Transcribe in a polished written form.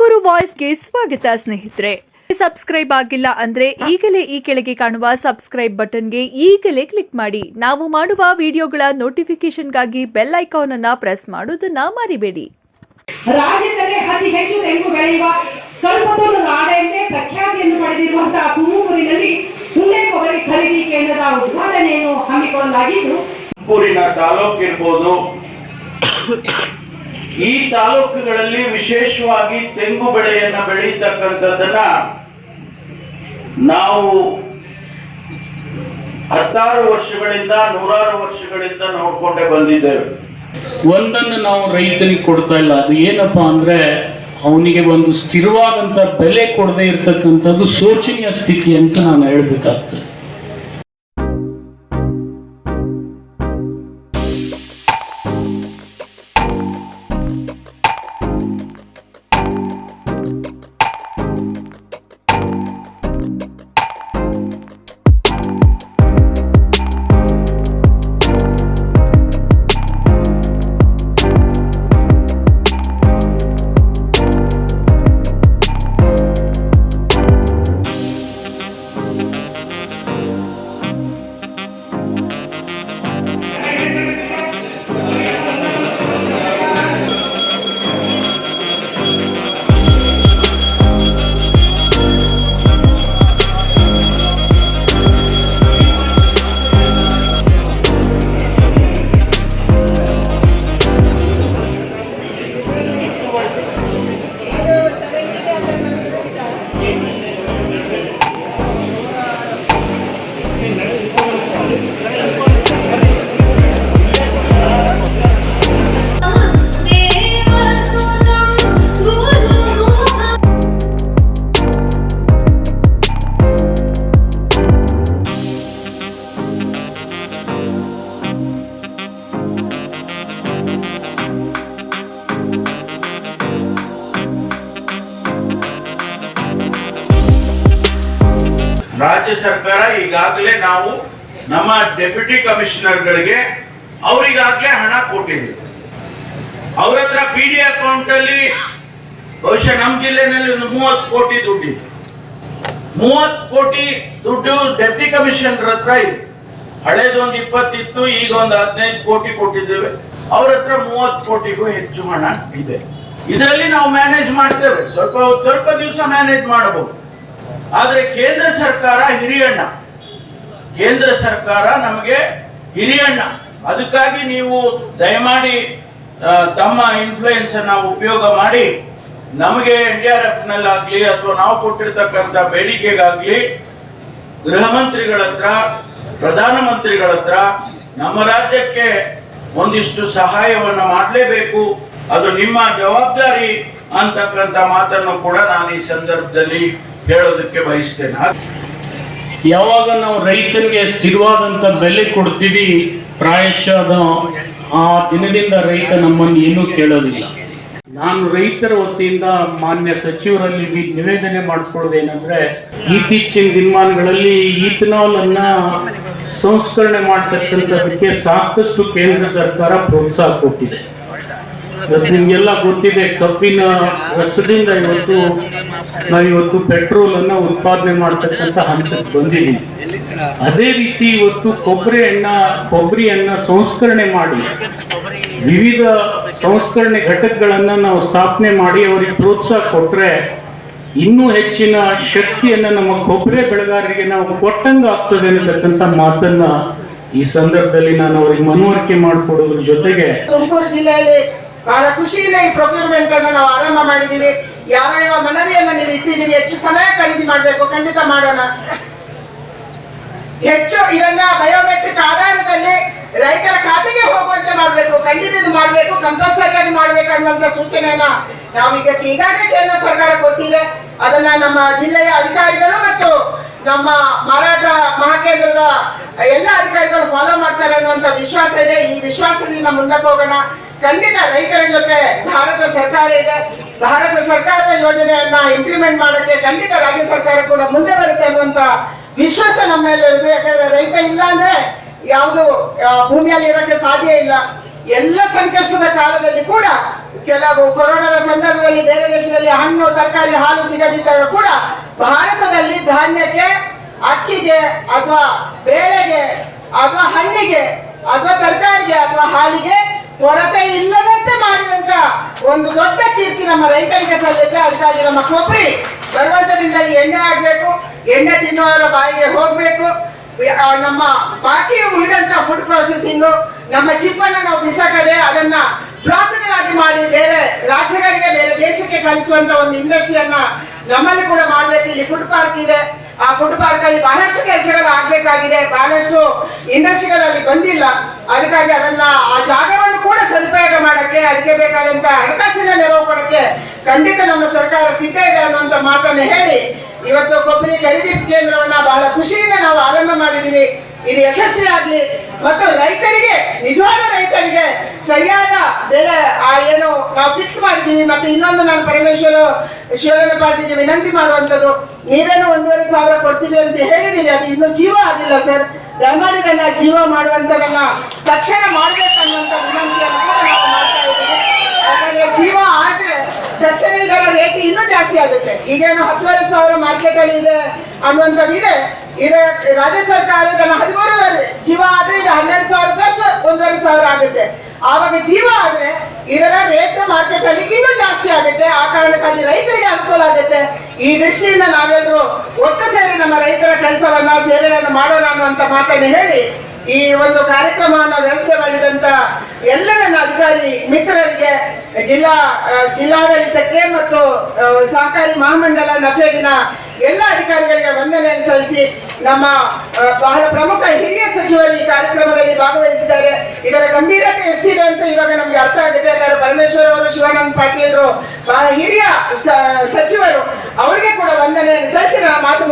ತುಮಕೂರು ವಾಯ್ಸ್ಗೆ ಸ್ವಾಗತ ಸ್ನೇಹಿತರೆ. ಸಬ್ಸ್ಕ್ರೈಬ್ ಆಗಿಲ್ಲ ಅಂದ್ರೆ ಈಗಲೇ ಈ ಕೆಳಗೆ ಕಾಣುವ ಸಬ್ಸ್ಕ್ರೈಬ್ ಬಟನ್ಗೆ ಈಗಲೇ ಕ್ಲಿಕ್ ಮಾಡಿ. ನಾವು ಮಾಡುವ ವಿಡಿಯೋಗಳ ನೋಟಿಫಿಕೇಶನ್ಗಾಗಿ ಬೆಲ್ ಐಕಾನ್ ಅನ್ನ ಪ್ರೆಸ್ ಮಾಡೋದನ್ನ ಮರಿಬೇಡಿ. ರಾಜ್ಯದಲ್ಲಿ ಅತಿ ಹೆಚ್ಚು ತೆಂಗು ಬೆಳೆಯುವ ಕಲ್ಪತರು ನಾಡೆಂದೇ ಪ್ರಖ್ಯಾತಿಯನ್ನು ಪಡೆದಿರುವಂತಹ ತುಮಕೂರಿನಲ್ಲಿ ಹುಂಡೆ ಕೊಬ್ಬರಿ ಖರೀದಿ ಕೇಂದ್ರದ ಉದ್ಘಾಟನೆಯನ್ನು ಹಮ್ಮಿಕೊಳ್ಳಲಾಗಿದ್ದು, ತುಮಕೂರಿನ ತಾಲೂಕು ಇರ್ಬೋದು, ಈ ತಾಲೂಕುಗಳಲ್ಲಿ ವಿಶೇಷವಾಗಿ ತೆಂಗು ಬೆಳೆಯನ್ನ ಬೆಳೀತಕ್ಕಂಥದ್ದನ್ನ ನಾವು 16 ವರ್ಷಗಳಿಂದ 100 ವರ್ಷಗಳಿಂದ ನೋಡ್ಕೊಂಡೇ ಬಂದಿದ್ದೇವೆ. ಒಂದನ್ನು ನಾವು ರೈತನಿಗೆ ಕೊಡ್ತಾ ಇಲ್ಲ. ಅದು ಏನಪ್ಪಾ ಅಂದ್ರೆ ಅವನಿಗೆ ಒಂದು ಸ್ಥಿರವಾದಂತ ಬೆಲೆ ಕೊಡದೆ ಇರ್ತಕ್ಕಂಥದ್ದು ಶೋಚನೀಯ ಸ್ಥಿತಿ ಅಂತ ನಾನು ಹೇಳ್ಬೇಕಾಗ್ತದೆ. ರಾಜ್ಯ ಸರ್ಕಾರ ಈಗಾಗಲೇ ನಾವು ನಮ್ಮ ಡೆಪ್ಯೂಟಿ ಕಮಿಷನರ್ಗಳಿಗೆ ಅವರಿಗಾಗಲೇ ಹಣ ಕೊಟ್ಟಿದ್ದೀವಿ. ಅವ್ರ ಹತ್ರ PD ಅಕೌಂಟ್ ಅಲ್ಲಿ ಬಹುಶಃ ನಮ್ಮ ಜಿಲ್ಲೆನಲ್ಲಿ ಒಂದು 30 ಕೋಟಿ ದುಡ್ಡಿದೆ. 30 ಕೋಟಿ ದುಡ್ಡು ಡೆಪ್ಯೂಟಿ ಕಮಿಷನರ್ ಹತ್ರ ಇದೆ. ಹಳೇದೊಂದು 20 ಇತ್ತು, ಈಗ ಒಂದು 15 ಕೋಟಿ ಕೊಟ್ಟಿದ್ದೇವೆ. ಅವ್ರ ಹತ್ರ 30 ಕೋಟಿಗೂ ಹೆಚ್ಚು ಹಣ ಇದೆ. ಇದರಲ್ಲಿ ನಾವು ಮ್ಯಾನೇಜ್ ಮಾಡ್ತೇವೆ, ಸ್ವಲ್ಪ ದಿವಸ ಮ್ಯಾನೇಜ್ ಮಾಡಬಹುದು. ಆದ್ರೆ ಕೇಂದ್ರ ಸರ್ಕಾರ ಹಿರಿಯಣ್ಣ, ಕೇಂದ್ರ ಸರ್ಕಾರ ನಮಗೆ ಹಿರಿಯಣ್ಣ. ಅದಕ್ಕಾಗಿ ನೀವು ದಯಮಾಡಿ ತಮ್ಮ ಇನ್ಫ್ಲೂಯೆನ್ಸ್ ಅನ್ನ ಉಪಯೋಗ ಮಾಡಿ ನಮಗೆ NDRF ನಲ್ಲಾಗ್ಲಿ ಅಥವಾ ನಾವು ಕೊಟ್ಟಿರ್ತಕ್ಕಂಥ ಬೇಡಿಕೆಗಾಗ್ಲಿ ಗೃಹ ಮಂತ್ರಿಗಳ ಹತ್ರ, ಪ್ರಧಾನ ಮಂತ್ರಿಗಳ ಹತ್ರ ನಮ್ಮ ರಾಜ್ಯಕ್ಕೆ ಒಂದಿಷ್ಟು ಸಹಾಯವನ್ನ ಮಾಡಲೇಬೇಕು. ಅದು ನಿಮ್ಮ ಜವಾಬ್ದಾರಿ ಅಂತಕ್ಕಂಥ ಮಾತನ್ನು ಕೂಡ ನಾನು ಈ ಸಂದರ್ಭದಲ್ಲಿ ಹೇಳೋದಕ್ಕೆ ಬಯಸ್ತೇನೆ. ಯಾವಾಗ ನಾವು ರೈತನಿಗೆ ಸ್ಥಿರವಾದಂತ ಬೆಲೆ ಕೊಡ್ತೀವಿ, ಪ್ರಾಯಶಃ ಆ ದಿನದಿಂದ ರೈತ ನಮ್ಮನ್ನು ಏನೂ ಕೇಳೋದಿಲ್ಲ. ನಾನು ರೈತರ ವತಿಯಿಂದ ಮಾನ್ಯ ಸಚಿವರಲ್ಲಿ ನಿವೇದನೆ ಮಾಡ್ಕೊಳ್ಳೋದೇನೆಂದ್ರೆ, ಇತ್ತೀಚಿನ ದಿನಮಾನಗಳಲ್ಲಿ ಈಥನಾಲ್ ಅನ್ನ ಸಂಸ್ಕರಣೆ ಮಾಡತಕ್ಕಂಥದಕ್ಕೆ ಸಾಕಷ್ಟು ಕೇಂದ್ರ ಸರ್ಕಾರ ಪ್ರೋತ್ಸಾಹ ಕೊಟ್ಟಿದೆ. ನಿಮ್ಗೆಲ್ಲ ಗೊತ್ತಿದೆ, ಕಬ್ಬಿನ ರಸದಿಂದ ನಾವಿವತ್ತು ಪೆಟ್ರೋಲ್ ಅನ್ನ ಉತ್ಪಾದನೆ ಮಾಡತಕ್ಕಂಥ ಹಂತಕ್ಕೆ ಬಂದಿದ್ದೀವಿ. ಅದೇ ರೀತಿ ಇವತ್ತು ಕೊಬ್ಬರಿಯನ್ನ ಸಂಸ್ಕರಣೆ ಮಾಡಿ ವಿವಿಧ ಸಂಸ್ಕರಣೆ ಘಟಕಗಳನ್ನ ನಾವು ಸ್ಥಾಪನೆ ಮಾಡಿ ಅವರಿಗೆ ಪ್ರೋತ್ಸಾಹ ಕೊಟ್ರೆ ಇನ್ನೂ ಹೆಚ್ಚಿನ ಶಕ್ತಿಯನ್ನ ನಮ್ಮ ಕೊಬ್ಬರಿ ಬೆಳೆಗಾರರಿಗೆ ನಾವು ಕೊಟ್ಟಂಗ ಆಗ್ತದೆ ಅನ್ನತಕ್ಕಂಥ ಮಾತನ್ನ ಈ ಸಂದರ್ಭದಲ್ಲಿ ನಾನು ಅವರಿಗೆ ಮನವರಿಕೆ ಮಾಡಿಕೊಡೋದ್ರ ಜೊತೆಗೆ ತುಮಕೂರು ಜಿಲ್ಲೆಯಲ್ಲಿ ಬಹಳ ಖುಷಿಯಿಂದ ಈ ಪ್ರೊಕ್ಯೂರ್ಮೆಂಟ್ ಅನ್ನು ನಾವು ಆರಂಭ ಮಾಡಿದ್ದೀವಿ. ಯಾವ ಮನವಿಯನ್ನ ನೀವು ಇಟ್ಟಿದ್ದೀರಿ, ಹೆಚ್ಚು ಸಮಯ ಖರೀದಿ ಮಾಡಬೇಕು, ಖಂಡಿತ ಮಾಡೋಣ. ಹೆಚ್ಚು ಇದನ್ನ ಬಯೋಮೆಟ್ರಿಕ್ ಆಧಾರದಲ್ಲಿ ರೈತರ ಖಾತೆಗೆ ಹೋಗುವಂತೆ ಮಾಡಬೇಕು, ಖಂಡಿತ ಇದು ಮಾಡಬೇಕು, ಕಂಪಲ್ಸರಿ ಆಗಿ ಮಾಡಬೇಕು ಅನ್ನುವಂತ ಸೂಚನೆಯನ್ನ ನಾವು ಈಗಾಗಲೇ ಕೇಂದ್ರ ಸರ್ಕಾರ ಕೊಟ್ಟಿದೆ. ಅದನ್ನ ನಮ್ಮ ಜಿಲ್ಲೆಯ ಅಧಿಕಾರಿಗಳು ಮತ್ತು ನಮ್ಮ ಮಾರಾಟ ಮಹಾಕೇಂದ್ರದ ಎಲ್ಲ ಅಧಿಕಾರಿಗಳು ಫಾಲೋ ಮಾಡ್ತಾರೆ ಅನ್ನುವಂತ ವಿಶ್ವಾಸ ಇದೆ. ಈ ವಿಶ್ವಾಸದಿಂದ ಮುಂದಕ್ಕೆ ಹೋಗೋಣ. ಖಂಡಿತ ರೈತರ ಜೊತೆ ಭಾರತ ಸರ್ಕಾರ ಇದೆ. ಭಾರತ ಸರ್ಕಾರದ ಯೋಜನೆಯನ್ನ ಇಂಪ್ಲಿಮೆಂಟ್ ಮಾಡಕ್ಕೆ ಖಂಡಿತ ರಾಜ್ಯ ಸರ್ಕಾರ ಕೂಡ ಮುಂದೆ ಬರುತ್ತೆ ಅನ್ನುವಂತ ವಿಶ್ವಾಸ ನಮ್ಮ ಮೇಲೆ ಇದೆ. ಯಾಕಂದ್ರೆ ರೈತ ಇಲ್ಲ ಅಂದ್ರೆ ಯಾವುದು ಭೂಮಿಯಲ್ಲಿ ಇರೋಕ್ಕೆ ಸಾಧ್ಯ ಇಲ್ಲ. ಎಲ್ಲ ಸಂಕಷ್ಟದ ಕಾಲದಲ್ಲಿ ಕೂಡ ಕೆಲವು ಕೊರೋನಾದ ಸಂದರ್ಭದಲ್ಲಿ ಬೇರೆ ದೇಶದಲ್ಲಿ ಹಣ್ಣು ತರಕಾರಿ ಹಾಲು ಸಿಗದಿದ್ದಾಗ ಕೂಡ ಭಾರತದಲ್ಲಿ ಧಾನ್ಯಕ್ಕೆ, ಅಕ್ಕಿಗೆ ಅಥವಾ ಬೇಳೆಗೆ ಅಥವಾ ಹಣ್ಣಿಗೆ ಅಥವಾ ತರಕಾರಿಗೆ ಅಥವಾ ಹಾಲಿಗೆ ಕೊರತೆ ಇಲ್ಲದಂತೆ ಮಾಡಿದಂತ ಒಂದು ದೊಡ್ಡ ಕೀರ್ತಿ ನಮ್ಮ ರೈತರಿಗೆ ಸಲ್ಲುತ್ತೆ. ಅದಕ್ಕಾಗಿ ನಮ್ಮ ಕೊಬ್ಬರಿ ಬರುವಂತ ದಿನದಲ್ಲಿ ಎಣ್ಣೆ ಆಗ್ಬೇಕು, ಎಣ್ಣೆ ತಿನ್ನುವವರ ಬಾಯಿಗೆ ಹೋಗ್ಬೇಕು. ನಮ್ಮ ಬಾಕಿ ಉಳಿದಂತ ಫುಡ್ ಪ್ರೊಸೆಸಿಂಗ್, ನಮ್ಮ ಚಿಪ್ಪನ್ನ ನಾವು ಬಿಸಾಕದೆ ಅದನ್ನ ಬ್ಲಾಕ್ಗಳಾಗಿ ಮಾಡಿ ಬೇರೆ ರಾಜ್ಯಗಳಿಗೆ, ಬೇರೆ ದೇಶಕ್ಕೆ ಕಳಿಸುವಂತ ಒಂದು ಇಂಡಸ್ಟ್ರಿಯನ್ನ ನಮ್ಮಲ್ಲಿ ಕೂಡ ಮಾಡ್ಬೇಕು. ಇಲ್ಲಿ ಫುಡ್ ಪಾರ್ಕ್ ಇದೆ, ಆ ಫುಡ್ ಪಾರ್ಕ್ ಅಲ್ಲಿ ಬಹಳಷ್ಟು ಕೆಲಸಗಳು ಆಗ್ಬೇಕಾಗಿದೆ, ಬಹಳಷ್ಟು ಇಂಡಸ್ಟ್ರಿಗಳಲ್ಲಿ ಬಂದಿಲ್ಲ. ಅದಕ್ಕಾಗಿ ಅದನ್ನ ಆ ಜಾಗವನ್ನು ಕೂಡ ಸದುಪಯೋಗ ಮಾಡಕ್ಕೆ, ಅದಕ್ಕೆ ಬೇಕಾದಂತ ಹಣಕಾಸಿನ ನೆರವು ಕೊಡಕ್ಕೆ ಖಂಡಿತ ನಮ್ಮ ಸರ್ಕಾರ ಸಿದ್ಧ ಇದೆ ಅನ್ನುವಂತ ಮಾತನ್ನು ಹೇಳಿ ಇವತ್ತು ಕೊಬ್ಬರಿ ಖರೀದಿ ಕೇಂದ್ರವನ್ನ ಬಹಳ ಖುಷಿಯಿಂದ ನಾವು ಆರಂಭ ಮಾಡಿದೀವಿ. ಇದು ಯಶಸ್ವಿ ಆಗ್ಲಿ ಮತ್ತು ರೈತರಿಗೆ, ನಿಜವಾದ ರೈತರಿಗೆ ಸರಿಯಾದ ಬೆಲೆ ಏನು ನಾವು ಫಿಕ್ಸ್ ಮಾಡಿದೀವಿ. ಮತ್ತೆ ಇನ್ನೊಂದು ನಾನು ಶಿವಾನಂದ ಪಾಟೀಲ್ಗೆ ವಿನಂತಿ ಮಾಡುವಂತದ್ದು, ನೀವೇನು 1,500 ಕೊಡ್ತೀವಿ ಅಂತ ಹೇಳಿದೀರಿ, ಅದು ಇನ್ನೂ ಜೀವ ಆಗಿಲ್ಲ ಸರ್. ದಯಮಾಡಿ ನನ್ನ ಜೀವ ಮಾಡುವಂತದನ್ನ ತಕ್ಷಣ ಮಾಡ್ಬೇಕನ್ನುವಂತ ವಿನಂತಿಯನ್ನು ಕೂಡ ನಾವು ಮಾಡ್ತಾ ಇದ್ದೀವಿ. ಯಾಕಂದ್ರೆ ಜೀವ ಆದ್ರೆ ತಕ್ಷಣ ಇದರ ರೇಟ್ ಇನ್ನೂ ಜಾಸ್ತಿ ಆಗುತ್ತೆ. ಈಗೇನು 10,500 ಮಾರ್ಕೆಟ್ ಅಲ್ಲಿ ಇದೆ ಅನ್ನುವಂಥದ್ದು ಇದೆ. ರಾಜ್ಯ ಸರ್ಕಾರ ಇದನ್ನ 13 ಜೀವ ಆದ್ರೆ ಇದು 12,000 ಪ್ಲಸ್ 1,500 ಆಗುತ್ತೆ. ಆವಾಗ ಜೀವ ಆದ್ರೆ ಇದರ ರೇಟ್ ಮಾರ್ಕೆಟ್ ಅಲ್ಲಿ ಇನ್ನೂ ಜಾಸ್ತಿ ಆಗುತ್ತೆ. ಆ ಕಾರಣಕ್ಕಾಗಿ ರೈತರಿಗೆ ಅನುಕೂಲ ಆಗುತ್ತೆ. ಈ ದೃಷ್ಟಿಯಿಂದ ನಾವೆಲ್ಲರೂ ಒಟ್ಟು ಸೇರಿ ನಮ್ಮ ರೈತರ ಕೆಲಸವನ್ನ, ಸೇವೆಯನ್ನು ಮಾಡೋಣ ಅನ್ನುವಂತ ಮಾತನ್ನು ಹೇಳಿ ಈ ಒಂದು ಕಾರ್ಯಕ್ರಮವನ್ನು ವ್ಯವಸ್ಥೆ ಮಾಡಿದಂತ ಎಲ್ಲ ನನ್ನ ಅಧಿಕಾರಿ ಮಿತ್ರರಿಗೆ, ಜಿಲ್ಲಾಡಳಿತಕ್ಕೆ ಮತ್ತು ಸಹಕಾರಿ ಮಹಾಮಂಡಲ ನಫೇಡಿನ ಎಲ್ಲ ಅಧಿಕಾರಿಗಳಿಗೆ ವಂದನೆಯನ್ನು ಸಲ್ಲಿಸಿ, ನಮ್ಮ ಬಹಳ ಪ್ರಮುಖ ಹಿರಿಯ ಸಚಿವರು ಈ ಕಾರ್ಯಕ್ರಮದಲ್ಲಿ ಭಾಗವಹಿಸಿದ್ದಾರೆ. ಇದರ ಗಂಭೀರತೆ ಎಷ್ಟಿದೆ ಅಂತ ಇವಾಗ ನಮ್ಗೆ ಅರ್ಥ ಆಗುತ್ತೆ. ಯಾಕಂದ್ರೆ ಪರಮೇಶ್ವರ್ ಅವರು, ಶಿವಾನಂದ ಪಾಟೀಲ್ ಬಹಳ ಹಿರಿಯ ಸಚಿವರು, ಅವರಿಗೆ ಕೂಡ ವಂದನೆಯನ್ನು ಸಲ್ಲಿಸಿ ನಾನು ಮಾತು